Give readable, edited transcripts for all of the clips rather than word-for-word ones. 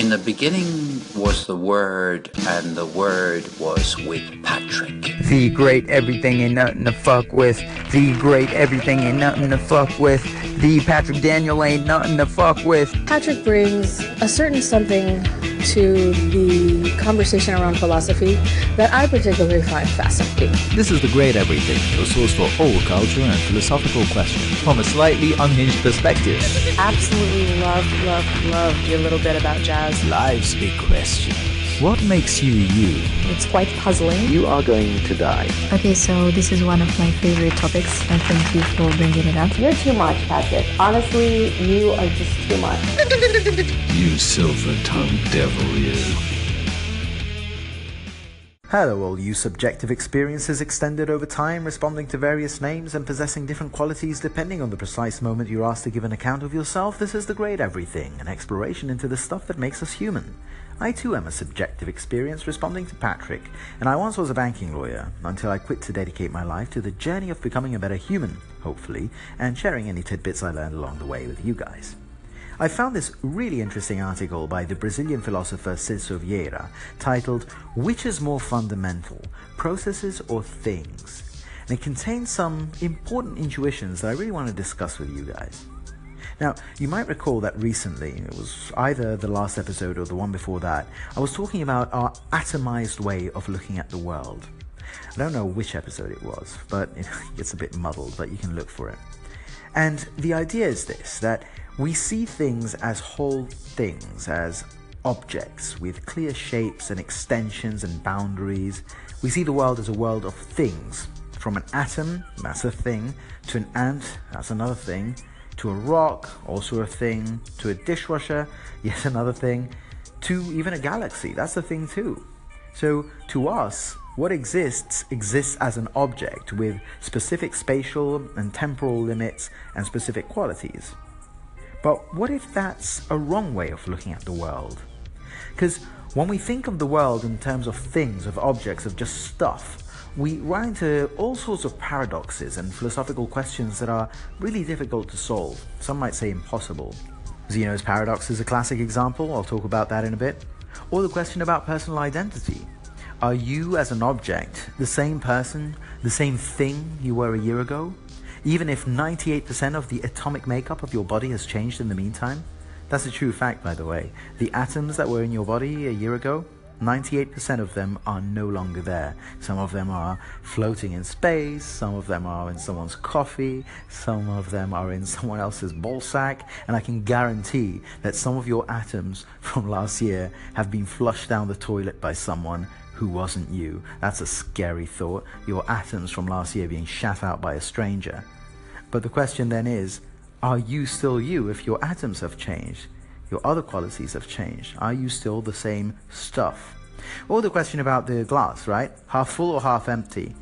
In the beginning was the Word, and the Word was with Patrick. The great everything ain't nothing to fuck with. The great everything ain't nothing to fuck with. The Patrick Daniel ain't nothing to fuck with. Patrick brings a certain something to the conversation around philosophy that I particularly find fascinating. This is The Great Everything, your source for all culture and philosophical questions from a slightly unhinged perspective. Absolutely love your little bit about jazz. Life's big questions. What makes you you? It's quite puzzling. You are going to die. Okay, so this is one of my favorite topics, and thank you for bringing it up. You're too much, Patrick. Honestly, you are just too much. You silver-tongued devil, you. Hello all you subjective experiences extended over time, responding to various names and possessing different qualities depending on the precise moment you're asked to give an account of yourself. This is The Great Everything, an exploration into the stuff that makes us human. I too am a subjective experience responding to Patrick, and I once was a banking lawyer until I quit to dedicate my life to the journey of becoming a better human, hopefully, and sharing any tidbits I learned along the way with you guys. I found this really interesting article by the Brazilian philosopher Cecil Vieira titled, "Which is More Fundamental, Processes or Things?" And it contains some important intuitions that I really want to discuss with you guys. Now, you might recall that recently, it was either the last episode or the one before that, I was talking about our atomized way of looking at the world. I don't know which episode it was, but it gets a bit muddled, but you can look for it. And the idea is this, that we see things as whole things, as objects with clear shapes and extensions and boundaries. We see the world as a world of things, from an atom, that's a thing, to an ant, that's another thing, to a rock, also a thing, to a dishwasher, yet another thing, to even a galaxy, that's a thing too. So to us, what exists as an object with specific spatial and temporal limits and specific qualities. But what if that's a wrong way of looking at the world? Because when we think of the world in terms of things, of objects, of just stuff, we run into all sorts of paradoxes and philosophical questions that are really difficult to solve. Some might say impossible. Zeno's paradox is a classic example, I'll talk about that in a bit. Or the question about personal identity. Are you as an object the same person, the same thing you were a year ago? Even if 98% of the atomic makeup of your body has changed in the meantime? That's a true fact, by the way. The atoms that were in your body a year ago, 98% of them are no longer there. Some of them are floating in space, some of them are in someone's coffee, some of them are in someone else's ballsack, and I can guarantee that some of your atoms from last year have been flushed down the toilet by someone who wasn't you. That's a scary thought, your atoms from last year being shat out by a stranger. But the question then is, are you still you if your atoms have changed? Your other qualities have changed. Are you still the same stuff? Or the question about the glass, right? Half full or half empty?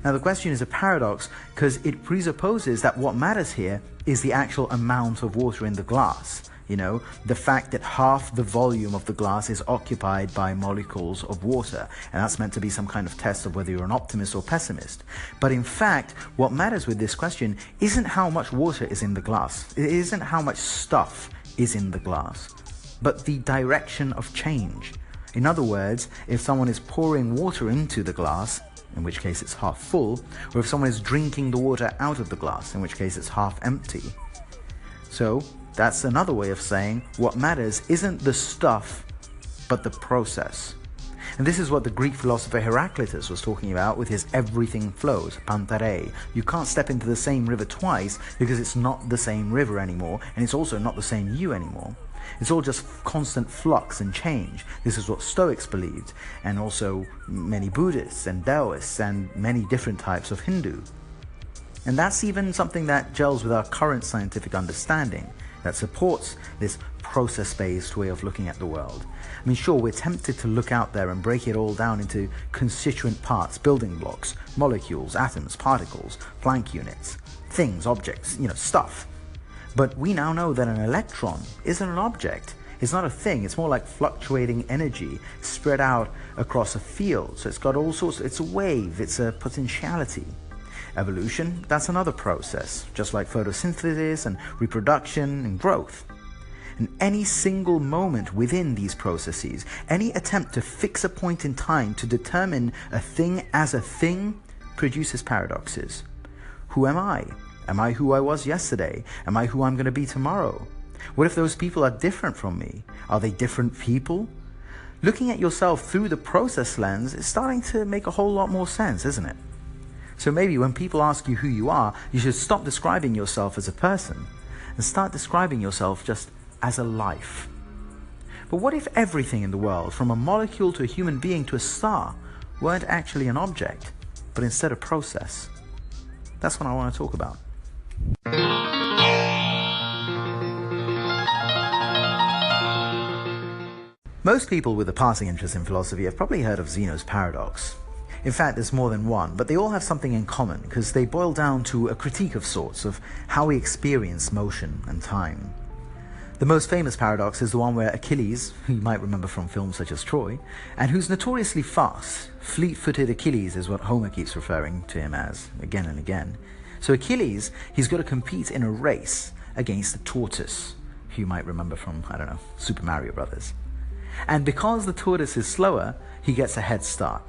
Now the question is a paradox because it presupposes that what matters here is the actual amount of water in the glass. You know, the fact that half the volume of the glass is occupied by molecules of water, and that's meant to be some kind of test of whether you're an optimist or pessimist. But in fact, what matters with this question isn't how much water is in the glass. It isn't how much stuff is in the glass, but the direction of change. In other words, if someone is pouring water into the glass, in which case it's half full, or if someone is drinking the water out of the glass, in which case it's half empty. So that's another way of saying what matters isn't the stuff, but the process. And this is what the Greek philosopher Heraclitus was talking about with his everything flows, pantare. You can't step into the same river twice because it's not the same river anymore, and it's also not the same you anymore. It's all just constant flux and change. This is what Stoics believed, and also many Buddhists and Taoists and many different types of Hindu. And that's even something that gels with our current scientific understanding that supports this process-based way of looking at the world. I mean, sure, we're tempted to look out there and break it all down into constituent parts, building blocks, molecules, atoms, particles, Planck units, things, objects, stuff. But we now know that an electron isn't an object. It's not a thing. It's more like fluctuating energy spread out across a field. So it's got all sorts, it's a wave, it's a potentiality. Evolution, that's another process, just like photosynthesis and reproduction and growth. And any single moment within these processes, any attempt to fix a point in time to determine a thing as a thing, produces paradoxes. Who am I? Am I who I was yesterday? Am I who I'm going to be tomorrow? What if those people are different from me? Are they different people? Looking at yourself through the process lens is starting to make a whole lot more sense, isn't it? So maybe when people ask you who you are, you should stop describing yourself as a person and start describing yourself just as a life. But what if everything in the world, from a molecule to a human being to a star, weren't actually an object, but instead a process? That's what I want to talk about. Most people with a passing interest in philosophy have probably heard of Zeno's paradox. In fact, there's more than one, but they all have something in common because they boil down to a critique of sorts of how we experience motion and time. The most famous paradox is the one where Achilles, who you might remember from films such as Troy, and who's notoriously fast, fleet-footed Achilles is what Homer keeps referring to him as, again and again. So Achilles, he's got to compete in a race against the tortoise, who you might remember from, I don't know, Super Mario Brothers. And because the tortoise is slower, he gets a head start.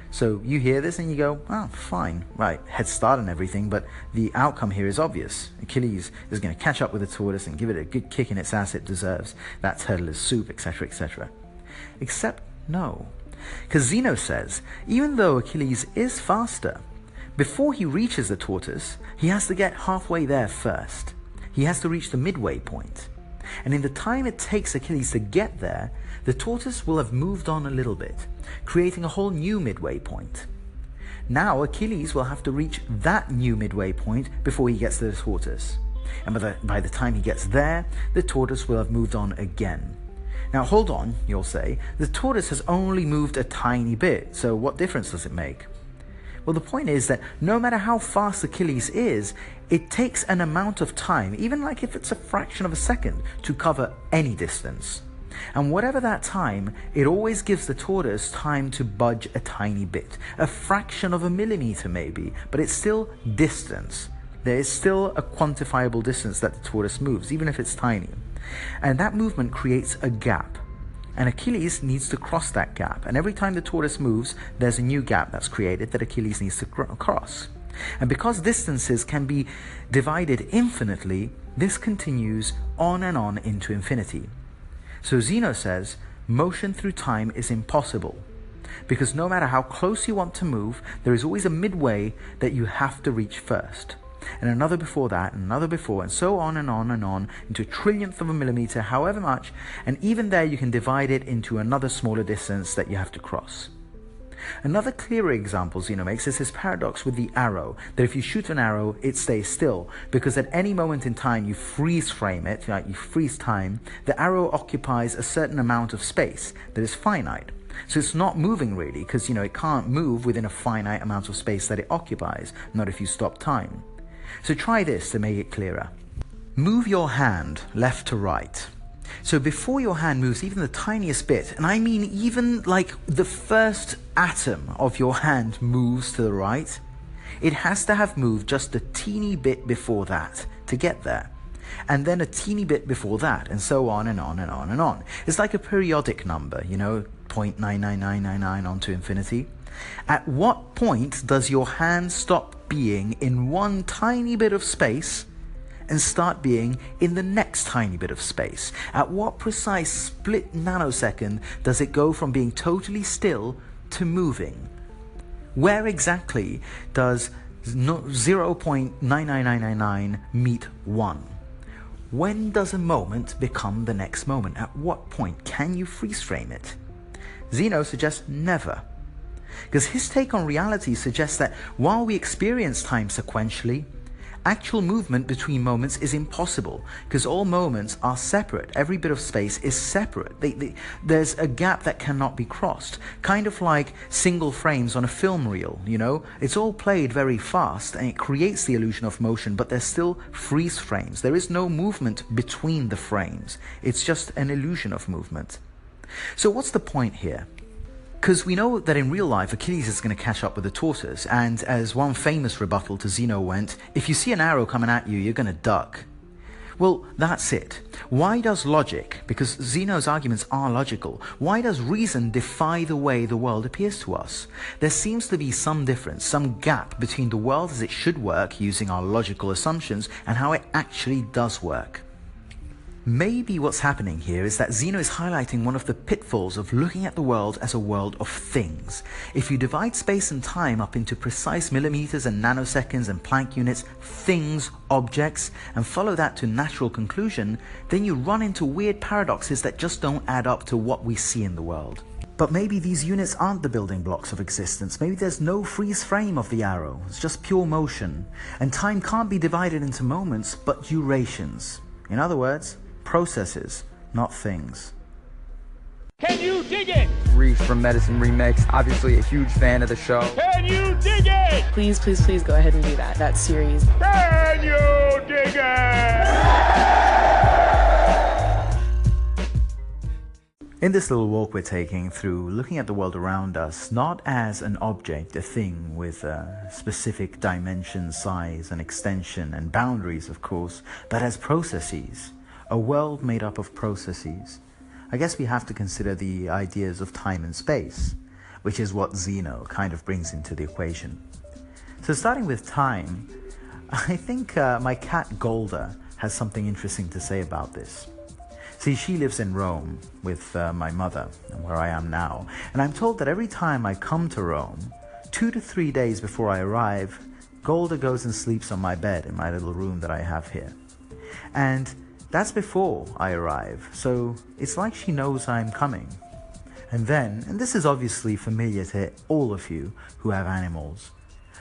So you hear this and you go, oh, fine, right, head start and everything, but the outcome here is obvious. Achilles is going to catch up with the tortoise and give it a good kick in its ass it deserves. That turtle is soup, etc., etc. Except no. Because Zeno says, even though Achilles is faster, before he reaches the tortoise, he has to get halfway there first. He has to reach the midway point. And in the time it takes Achilles to get there, the tortoise will have moved on a little bit, creating a whole new midway point. Now Achilles will have to reach that new midway point before he gets to the tortoise. And by the time he gets there, the tortoise will have moved on again. Now hold on, you'll say, the tortoise has only moved a tiny bit, so what difference does it make? Well, the point is that no matter how fast Achilles is, it takes an amount of time, even like if it's a fraction of a second, to cover any distance. And whatever that time, it always gives the tortoise time to budge a tiny bit, a fraction of a millimeter maybe, but it's still distance. There is still a quantifiable distance that the tortoise moves, even if it's tiny. And that movement creates a gap. And Achilles needs to cross that gap. And every time the tortoise moves, there's a new gap that's created that Achilles needs to cross. And because distances can be divided infinitely, this continues on and on into infinity. So Zeno says, motion through time is impossible. Because no matter how close you want to move, there is always a midway that you have to reach first. And another before that, and another before, and so on and on and on, into a trillionth of a millimeter, however much, and even there you can divide it into another smaller distance that you have to cross. Another clearer example Zeno makes is his paradox with the arrow, that if you shoot an arrow, it stays still, because at any moment in time you freeze frame it, you freeze time, the arrow occupies a certain amount of space that is finite. So it's not moving really, because it can't move within a finite amount of space that it occupies, not if you stop time. So try this to make it clearer. Move your hand left to right. So before your hand moves even the tiniest bit, and I mean even like the first atom of your hand moves to the right, it has to have moved just a teeny bit before that to get there. And then a teeny bit before that, and so on and on and on and on. It's like a periodic number, 0.99999 on to infinity. At what point does your hand stop being in one tiny bit of space and start being in the next tiny bit of space? At what precise split nanosecond does it go from being totally still to moving? Where exactly does 0.99999 meet 1? When does a moment become the next moment? At what point can you freeze frame it? Zeno suggests never. Because his take on reality suggests that while we experience time sequentially, actual movement between moments is impossible, because all moments are separate. Every bit of space is separate. There's a gap that cannot be crossed, kind of like single frames on a film reel, It's all played very fast and it creates the illusion of motion, but there's still freeze frames. There is no movement between the frames. It's just an illusion of movement. So what's the point here? Because we know that in real life, Achilles is going to catch up with the tortoise, and as one famous rebuttal to Zeno went, if you see an arrow coming at you, you're going to duck. Well, that's it. Why does logic, because Zeno's arguments are logical, why does reason defy the way the world appears to us? There seems to be some difference, some gap between the world as it should work using our logical assumptions and how it actually does work. Maybe what's happening here is that Zeno is highlighting one of the pitfalls of looking at the world as a world of things. If you divide space and time up into precise millimeters and nanoseconds and Planck units, things, objects, and follow that to natural conclusion, then you run into weird paradoxes that just don't add up to what we see in the world. But maybe these units aren't the building blocks of existence. Maybe there's no freeze frame of the arrow. It's just pure motion. And time can't be divided into moments, but durations. In other words, processes, not things. Can you dig it? Reef from Medicine Remix, obviously a huge fan of the show. Can you dig it? Please, please, please go ahead and do that. That series. Can you dig it? In this little walk we're taking through looking at the world around us, not as an object, a thing with a specific dimension, size and extension and boundaries, of course, but as processes. A world made up of processes. I guess we have to consider the ideas of time and space, which is what Zeno kind of brings into the equation. So starting with time, I think my cat Golda has something interesting to say about this. See, she lives in Rome with my mother, and where I am now, and I'm told that every time I come to Rome, 2 to 3 days before I arrive, Golda goes and sleeps on my bed in my little room that I have here. And that's before I arrive, so it's like she knows I'm coming. And then, and this is obviously familiar to all of you who have animals,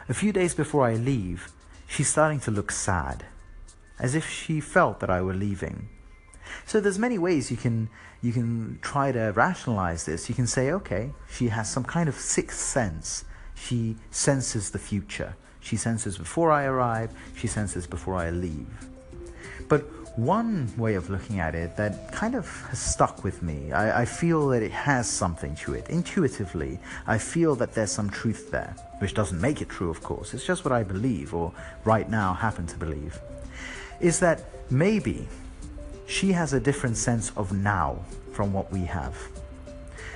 a few days before I leave, she's starting to look sad, as if she felt that I were leaving. So there's many ways you can try to rationalize this. You can say, okay, she has some kind of sixth sense. She senses the future. She senses before I arrive, she senses before I leave. But one way of looking at it that kind of has stuck with me, I feel that it has something to it. Intuitively, I feel that there's some truth there, which doesn't make it true, of course. It's just what I believe, or right now happen to believe, is that maybe she has a different sense of now from what we have.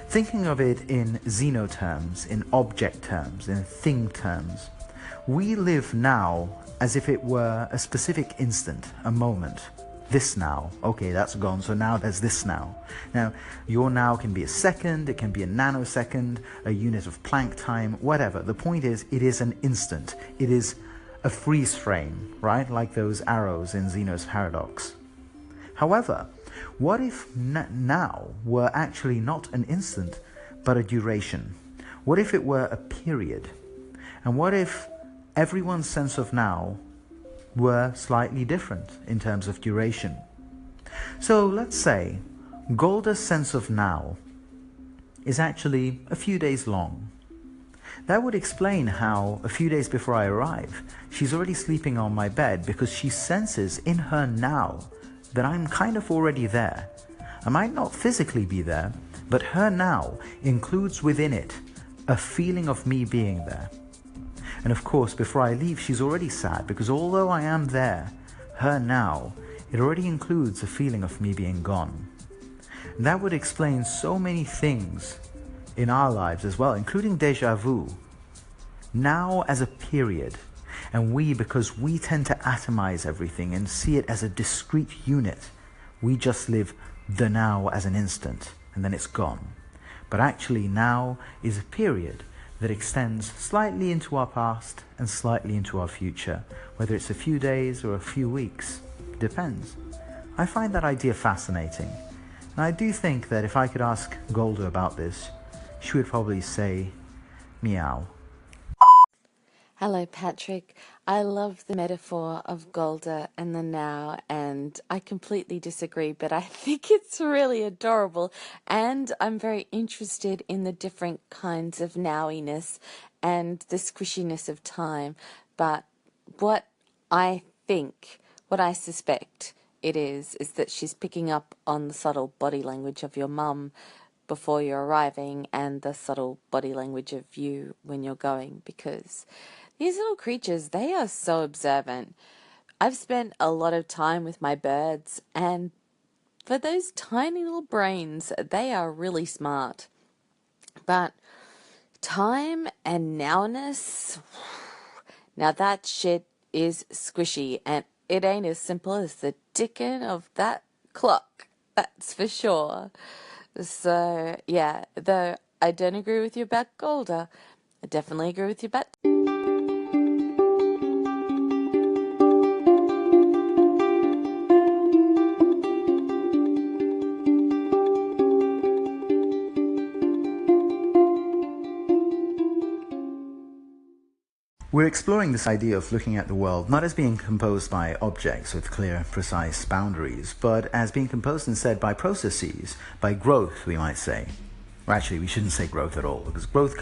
Thinking of it in Zeno terms, in object terms, in thing terms, we live now as if it were a specific instant, a moment. This now, okay, that's gone, so now there's this now. Now, your now can be a second, it can be a nanosecond, a unit of Planck time, whatever. The point is, it is an instant. It is a freeze frame, right? Like those arrows in Zeno's paradox. However, what if now were actually not an instant, but a duration? What if it were a period? And what if everyone's sense of now were slightly different in terms of duration? So let's say Golda's sense of now is actually a few days long. That would explain how a few days before I arrive, she's already sleeping on my bed because she senses in her now that I'm kind of already there. I might not physically be there, but her now includes within it a feeling of me being there. And of course, before I leave, she's already sad, because although I am there, her now, it already includes a feeling of me being gone. And that would explain so many things in our lives as well, including déjà vu. Now as a period, and we, because we tend to atomize everything and see it as a discrete unit, we just live the now as an instant, and then it's gone. But actually now is a period that extends slightly into our past and slightly into our future, whether it's a few days or a few weeks, depends. I find that idea fascinating, and I do think that if I could ask Golda about this, she would probably say, meow. Hello, Patrick. I love the metaphor of Golda and the now, and I completely disagree, but I think it's really adorable, and I'm very interested in the different kinds of nowiness and the squishiness of time. But what I suspect it is that she's picking up on the subtle body language of your mum before you're arriving and the subtle body language of you when you're going, because these little creatures, they are so observant. I've spent a lot of time with my birds, and for those tiny little brains, they are really smart. But time and nowness, now that shit is squishy, and it ain't as simple as the ticking of that clock, that's for sure. So, yeah, though I don't agree with you about Golda, I definitely agree with you about... We're exploring this idea of looking at the world not as being composed by objects with clear, precise boundaries, but as being composed instead by processes, by growth, we might say. Or actually, we shouldn't say growth at all, because growth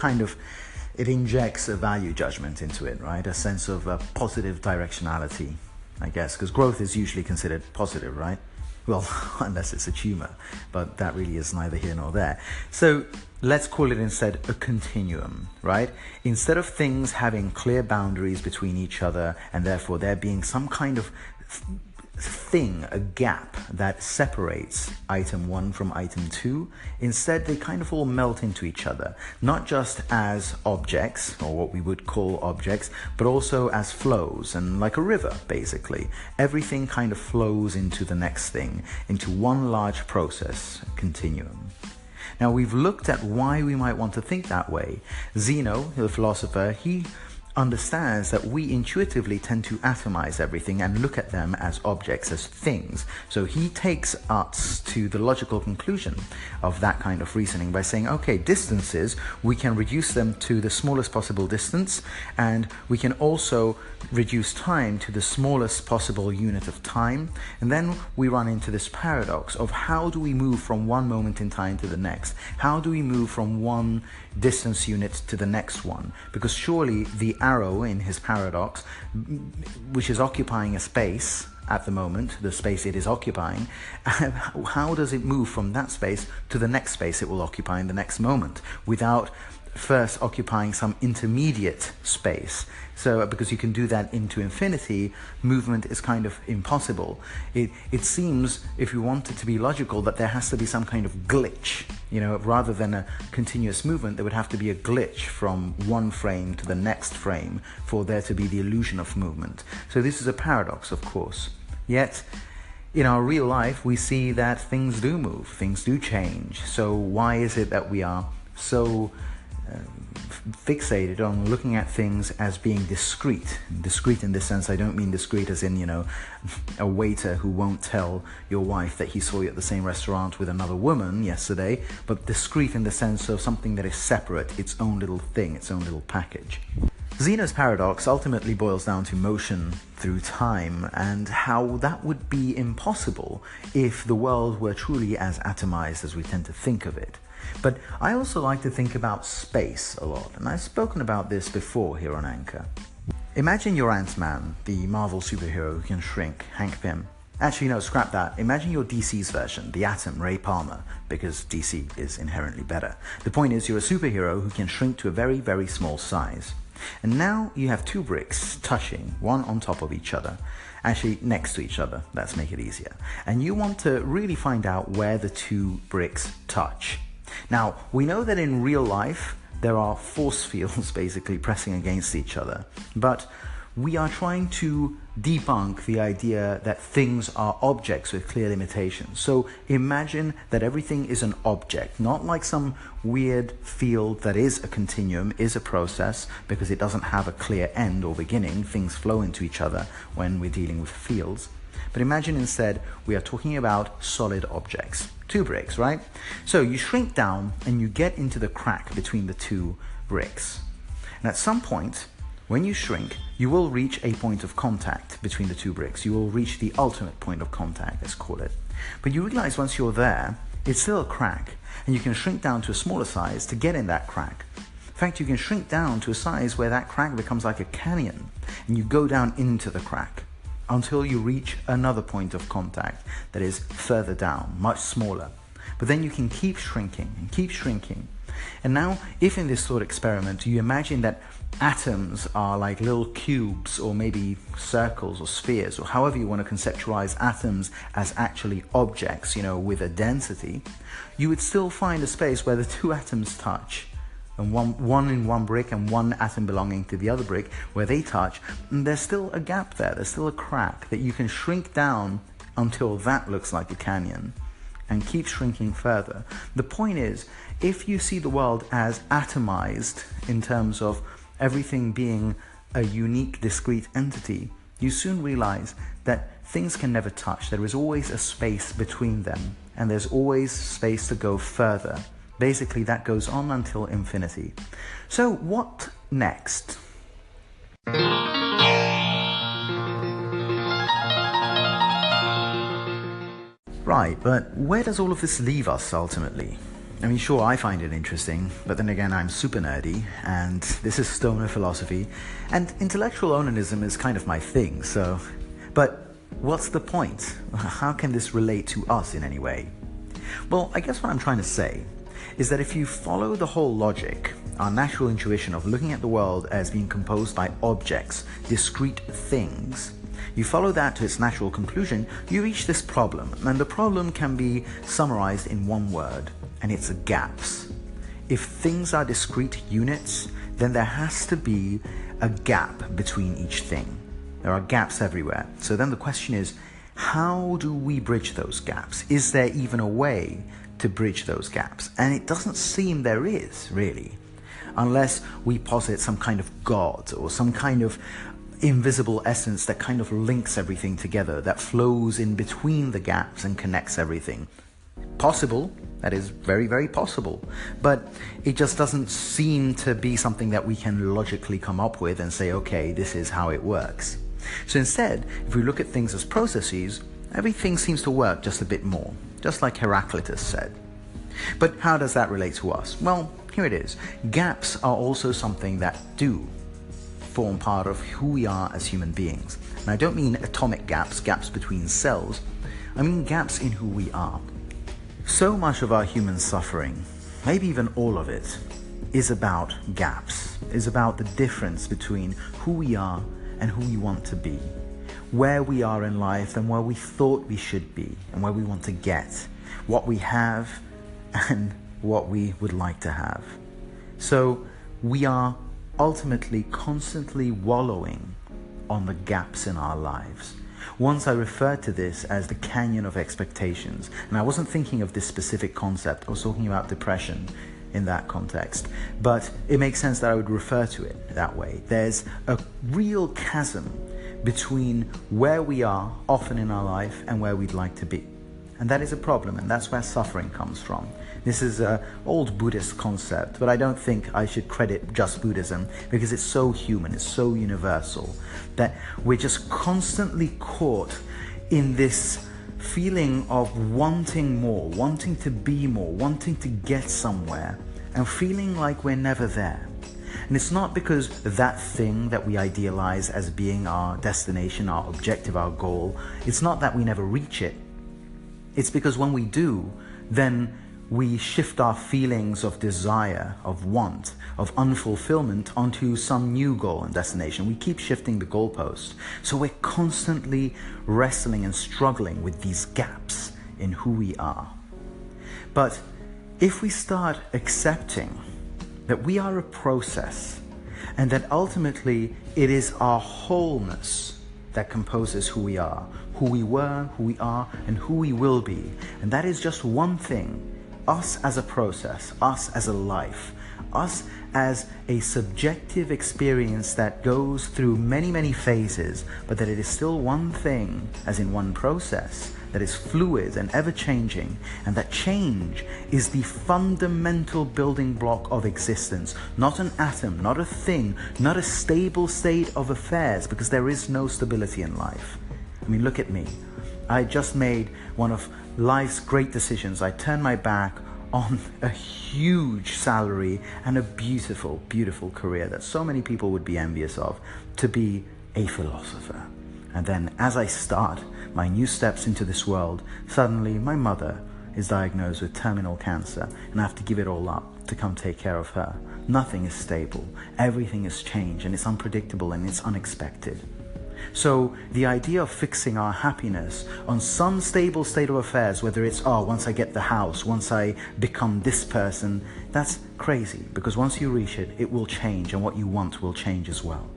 it injects a value judgment into it, right? A sense of positive directionality, I guess, because growth is usually considered positive, right? Well, unless it's a tumor, but that really is neither here nor there. So let's call it instead a continuum, right? Instead of things having clear boundaries between each other and therefore there being some kind of thing, a gap that separates item 1 from item 2, instead they kind of all melt into each other, not just as objects, or what we would call objects, but also as flows, and like a river, basically. Everything kind of flows into the next thing, into one large process, a continuum. Now, we've looked at why we might want to think that way. Zeno, the philosopher, he understands that we intuitively tend to atomize everything and look at them as objects, as things. So he takes us to the logical conclusion of that kind of reasoning by saying, okay, distances, we can reduce them to the smallest possible distance, and we can also reduce time to the smallest possible unit of time. And then we run into this paradox of how do we move from one moment in time to the next? How do we move from one distance unit to the next one? Because surely the arrow in his paradox, which is occupying a space at the moment, the space it is occupying, how does it move from that space to the next space it will occupy in the next moment without first occupying some intermediate space? So because you can do that into infinity, movement is kind of impossible. It seems, if you want it to be logical, that there has to be some kind of glitch. Rather than a continuous movement, there would have to be a glitch from one frame to the next frame for there to be the illusion of movement. So this is a paradox, of course. Yet, in our real life, we see that things do move, things do change. So why is it that we are so fixated on looking at things as being discrete? Discrete in this sense, I don't mean discrete as in, a waiter who won't tell your wife that he saw you at the same restaurant with another woman yesterday, but discrete in the sense of something that is separate, its own little thing, its own little package. Zeno's paradox ultimately boils down to motion through time and how that would be impossible if the world were truly as atomized as we tend to think of it. But I also like to think about space a lot, and I've spoken about this before here on Anchor. Imagine you're Ant-Man, the Marvel superhero who can shrink, Hank Pym. Actually, no, scrap that. Imagine you're DC's version, the Atom, Ray Palmer, because DC is inherently better. The point is, you're a superhero who can shrink to a very, very small size. And now you have two bricks touching, one on top of each other. Actually, next to each other, let's make it easier. And you want to really find out where the two bricks touch. Now, we know that in real life, there are force fields basically pressing against each other, but we are trying to debunk the idea that things are objects with clear limitations. So imagine that everything is an object, not like some weird field that is a continuum, is a process, because it doesn't have a clear end or beginning. Things flow into each other when we're dealing with fields. But imagine instead we are talking about solid objects. Two bricks, right? So you shrink down and you get into the crack between the two bricks. And at some point, when you shrink, you will reach a point of contact between the two bricks. You will reach the ultimate point of contact, let's call it. But you realize once you're there, it's still a crack, and you can shrink down to a smaller size to get in that crack. In fact, you can shrink down to a size where that crack becomes like a canyon, and you go down into the crack until you reach another point of contact that is further down, much smaller. But then you can keep shrinking and keep shrinking And now, if in this thought experiment you imagine that atoms are like little cubes or maybe circles or spheres, or however you want to conceptualize atoms as actually objects, with a density, you would still find a space where the two atoms touch, and one in one brick and one atom belonging to the other brick where they touch, and there's still a gap there, there's still a crack that you can shrink down until that looks like a canyon and keep shrinking further. The point is, if you see the world as atomized in terms of everything being a unique, discrete entity, you soon realize that things can never touch. There is always a space between them, and there's always space to go further. Basically, that goes on until infinity. So, what next? Right, but where does all of this leave us ultimately? I mean, sure, I find it interesting, but then again, I'm super nerdy, and this is stoner philosophy, and intellectual onanism is kind of my thing, so... But what's the point? How can this relate to us in any way? Well, I guess what I'm trying to say is that if you follow the whole logic, our natural intuition of looking at the world as being composed by objects, discrete things, you follow that to its natural conclusion, you reach this problem, and the problem can be summarized in one word, and it's gaps. If things are discrete units, then there has to be a gap between each thing. There are gaps everywhere. So then the question is, how do we bridge those gaps? Is there even a way to bridge those gaps? And it doesn't seem there is, really, unless we posit some kind of God or some kind of invisible essence that kind of links everything together, that flows in between the gaps and connects everything. Possible, that is very, very possible, but it just doesn't seem to be something that we can logically come up with and say, okay, this is how it works. So instead, if we look at things as processes, everything seems to work just a bit more, just like Heraclitus said. But how does that relate to us? Well, here it is. Gaps are also something that do form part of who we are as human beings. And I don't mean atomic gaps, gaps between cells. I mean gaps in who we are. So much of our human suffering, maybe even all of it, is about gaps, is about the difference between who we are and who we want to be, where we are in life and where we thought we should be and where we want to get, what we have and what we would like to have. So we are ultimately constantly wallowing on the gaps in our lives. Once I referred to this as the canyon of expectations, and I wasn't thinking of this specific concept, I was talking about depression in that context, but it makes sense that I would refer to it that way. There's a real chasm between where we are often in our life and where we'd like to be. And that is a problem, and that's where suffering comes from. This is an old Buddhist concept, but I don't think I should credit just Buddhism because it's so human, it's so universal, that we're just constantly caught in this feeling of wanting more, wanting to be more, wanting to get somewhere, and feeling like we're never there. And it's not because that thing that we idealize as being our destination, our objective, our goal, it's not that we never reach it. It's because when we do, then we shift our feelings of desire, of want, of unfulfillment onto some new goal and destination. We keep shifting the goalpost. So we're constantly wrestling and struggling with these gaps in who we are. But if we start accepting that we are a process and that ultimately it is our wholeness that composes who we are, who we were, who we are, and who we will be, and that is just one thing, us as a process, us as a life, us as a subjective experience that goes through many, many phases, but that it is still one thing, as in one process, that is fluid and ever-changing, and that change is the fundamental building block of existence, not an atom, not a thing, not a stable state of affairs, because there is no stability in life. I mean, look at me. I just made one of life's great decisions. I turned my back on a huge salary and a beautiful, beautiful career that so many people would be envious of, to be a philosopher. And then as I start my new steps into this world, suddenly my mother is diagnosed with terminal cancer and I have to give it all up to come take care of her. Nothing is stable. Everything is changed and it's unpredictable and it's unexpected. So the idea of fixing our happiness on some stable state of affairs, whether it's, once I get the house, once I become this person, that's crazy, because once you reach it, it will change and what you want will change as well.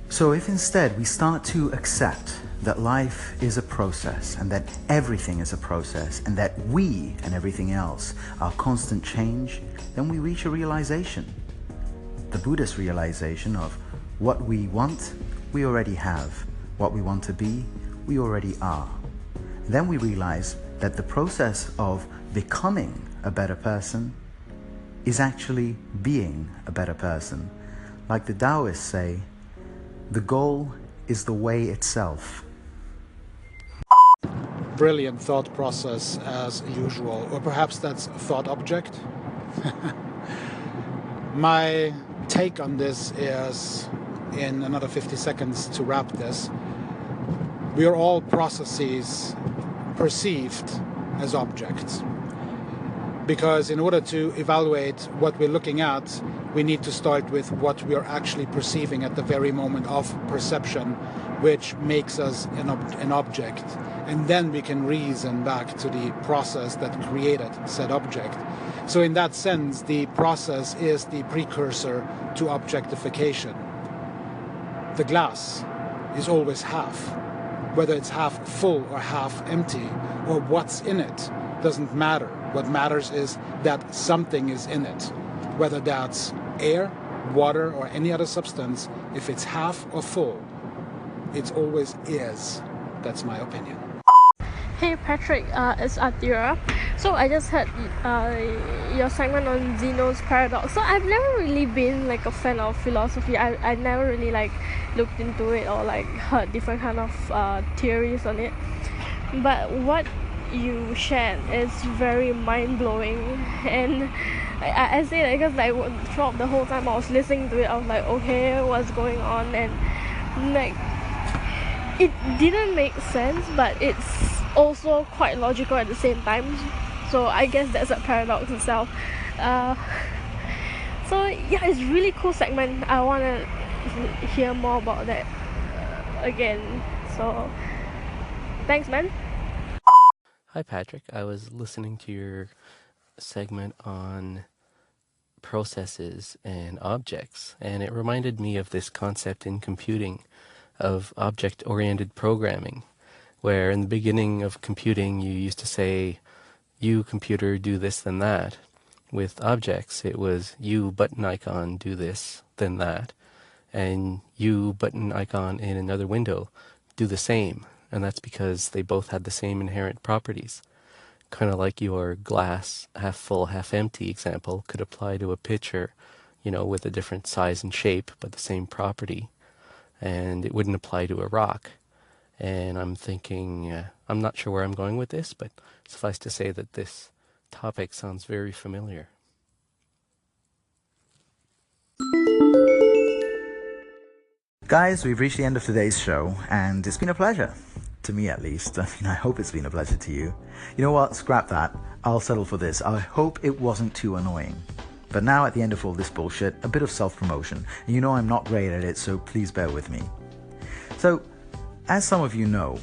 So if instead we start to accept that life is a process and that everything is a process and that we and everything else are constant change, then we reach a realization. The Buddhist realization of what we want, we already have. What we want to be, we already are. Then we realize that the process of becoming a better person is actually being a better person. Like the Taoists say, the goal is the way itself. Brilliant thought process as usual, or perhaps that's thought object. My take on this is, in another 50 seconds to wrap this, we are all processes perceived as objects. Because in order to evaluate what we're looking at, we need to start with what we are actually perceiving at the very moment of perception, which makes us an object. And then we can reason back to the process that created said object. So in that sense, the process is the precursor to objectification. The glass is always half. Whether it's half full or half empty, or what's in it, doesn't matter. What matters is that something is in it. Whether that's air, water, or any other substance, if it's half or full, it always is. That's my opinion. Hey Patrick, it's Atira. So I just heard your segment on Zeno's paradox. So I've never really been like a fan of philosophy. I never really like looked into it or like heard different kind of theories on it. But what you shared is very mind-blowing, and I say that because like throughout the whole time I was listening to it, I was like, okay, what's going on? And like it didn't make sense, but it's also quite logical at the same time. So I guess that's a paradox itself. So yeah, it's really cool segment. I want to hear more about that again. So thanks, man. Hi Patrick, I was listening to your segment on processes and objects, and it reminded me of this concept in computing of object-oriented programming, where in the beginning of computing you used to say, you computer do this then that. With objects it was, you button icon do this then that, and you button icon in another window do the same. And that's because they both had the same inherent properties. Kind of like your glass half full, half empty example could apply to a pitcher, with a different size and shape, but the same property. And it wouldn't apply to a rock. And I'm thinking, I'm not sure where I'm going with this, but suffice to say that this topic sounds very familiar. Guys, we've reached the end of today's show, and it's been a pleasure. To me, at least. I mean, I hope it's been a pleasure to you. You know what? Scrap that. I'll settle for this. I hope it wasn't too annoying. But now, at the end of all this bullshit, a bit of self-promotion. And you know I'm not great at it, so please bear with me. So, as some of you know,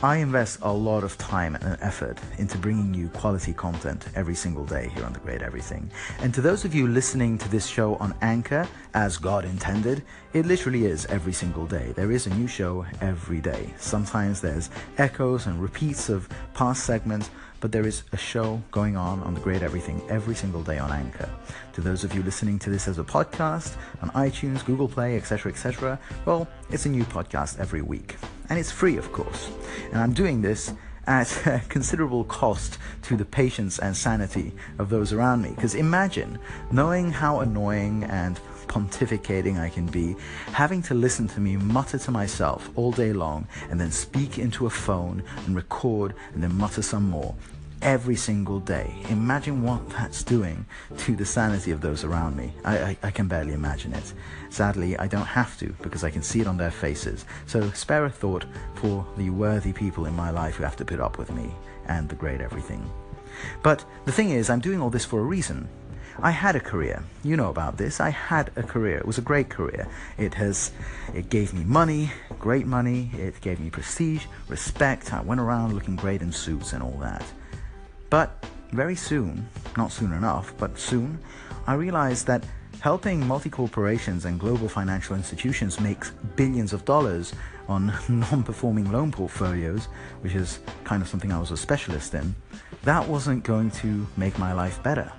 I invest a lot of time and effort into bringing you quality content every single day here on The Great Everything. And to those of you listening to this show on Anchor, as God intended, it literally is every single day. There is a new show every day. Sometimes there's echoes and repeats of past segments, but there is a show going on The Great Everything every single day on Anchor. To those of you listening to this as a podcast on iTunes, Google Play, etc., well, it's a new podcast every week. And it's free, of course. And I'm doing this at considerable cost to the patience and sanity of those around me. Because imagine knowing how annoying and pontificating I can be, having to listen to me mutter to myself all day long, and then speak into a phone and record and then mutter some more every single day. Imagine what that's doing to the sanity of those around me. I can barely imagine it. Sadly, I don't have to, because I can see it on their faces. So spare a thought for the worthy people in my life who have to put up with me and The Great Everything. But the thing is, I'm doing all this for a reason. I had a career. You know about this. I had a career. It was a great career. It gave me money, great money. It gave me prestige, respect. I went around looking great in suits and all that. But very soon, not soon enough, but soon, I realized that helping multi-corporations and global financial institutions make billions of dollars on non-performing loan portfolios, which is kind of something I was a specialist in, that wasn't going to make my life better.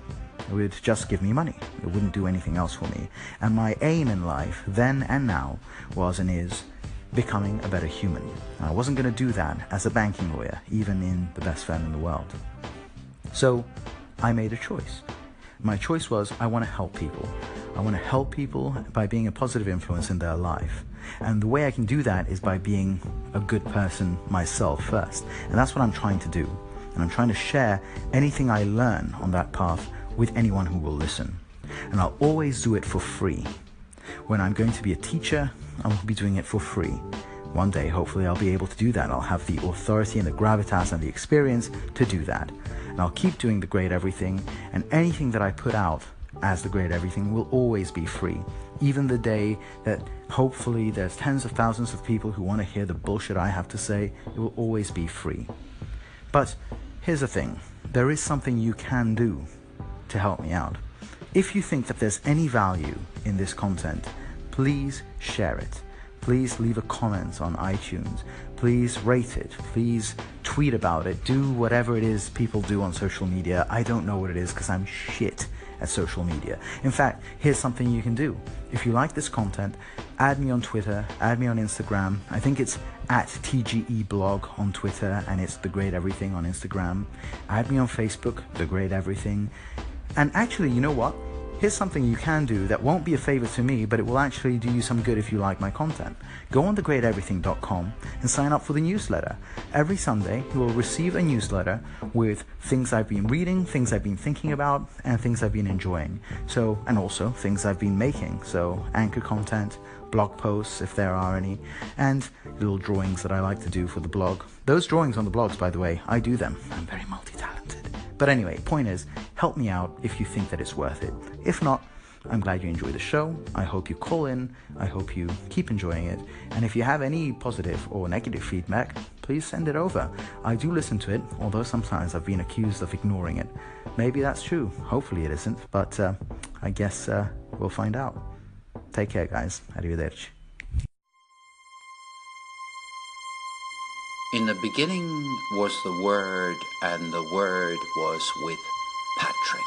It would just give me money. It wouldn't do anything else for me. And my aim in life, then and now, was and is becoming a better human. And I wasn't going to do that as a banking lawyer, even in the best firm in the world. So I made a choice. My choice was, I want to help people. I want to help people by being a positive influence in their life. And the way I can do that is by being a good person myself first. And that's what I'm trying to do. And I'm trying to share anything I learn on that path with anyone who will listen. And I'll always do it for free. When I'm going to be a teacher, I'll be doing it for free. One day, hopefully, I'll be able to do that. I'll have the authority and the gravitas and the experience to do that. And I'll keep doing the great everything, and anything that I put out as the great everything will always be free. Even the day that hopefully there's tens of thousands of people who want to hear the bullshit I have to say, it will always be free. But here's the thing. There is something you can do to help me out. If you think that there's any value in this content, please share it. Please leave a comment on iTunes. Please rate it. Please tweet about it. Do whatever it is people do on social media. I don't know what it is because I'm shit at social media. In fact, here's something you can do. If you like this content, add me on Twitter, add me on Instagram. I think it's at TGEblog on Twitter, and it's The Great Everything on Instagram. Add me on Facebook, The Great Everything. And actually, you know what? Here's something you can do that won't be a favor to me, but it will actually do you some good if you like my content. Go on thegreateverything.com and sign up for the newsletter. Every Sunday, you will receive a newsletter with things I've been reading, things I've been thinking about, and things I've been enjoying. And also things I've been making. So anchor content, blog posts, if there are any, and little drawings that I like to do for the blog. Those drawings on the blogs, by the way, I do them. I'm very multi-talented. But anyway, point is, help me out if you think that it's worth it. If not, I'm glad you enjoy the show. I hope you call in. I hope you keep enjoying it. And if you have any positive or negative feedback, please send it over. I do listen to it, although sometimes I've been accused of ignoring it. Maybe that's true. Hopefully it isn't. But I guess we'll find out. Take care, guys. Arrivederci. In the beginning was the Word, and the Word was with Patrick.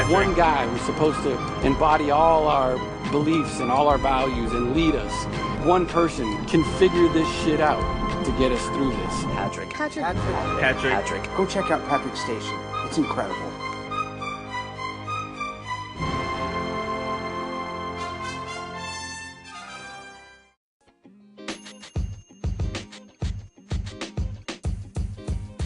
One guy who's supposed to embody all our beliefs and all our values and lead us. One person can figure this shit out to get us through this. Patrick. Go check out Patrick's station. It's incredible.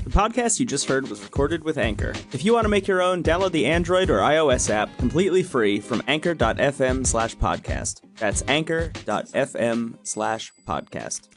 The podcast you just heard was recorded with Anchor. If you want to make your own, download the Android or iOS app completely free from anchor.fm/podcast. That's anchor.fm/podcast.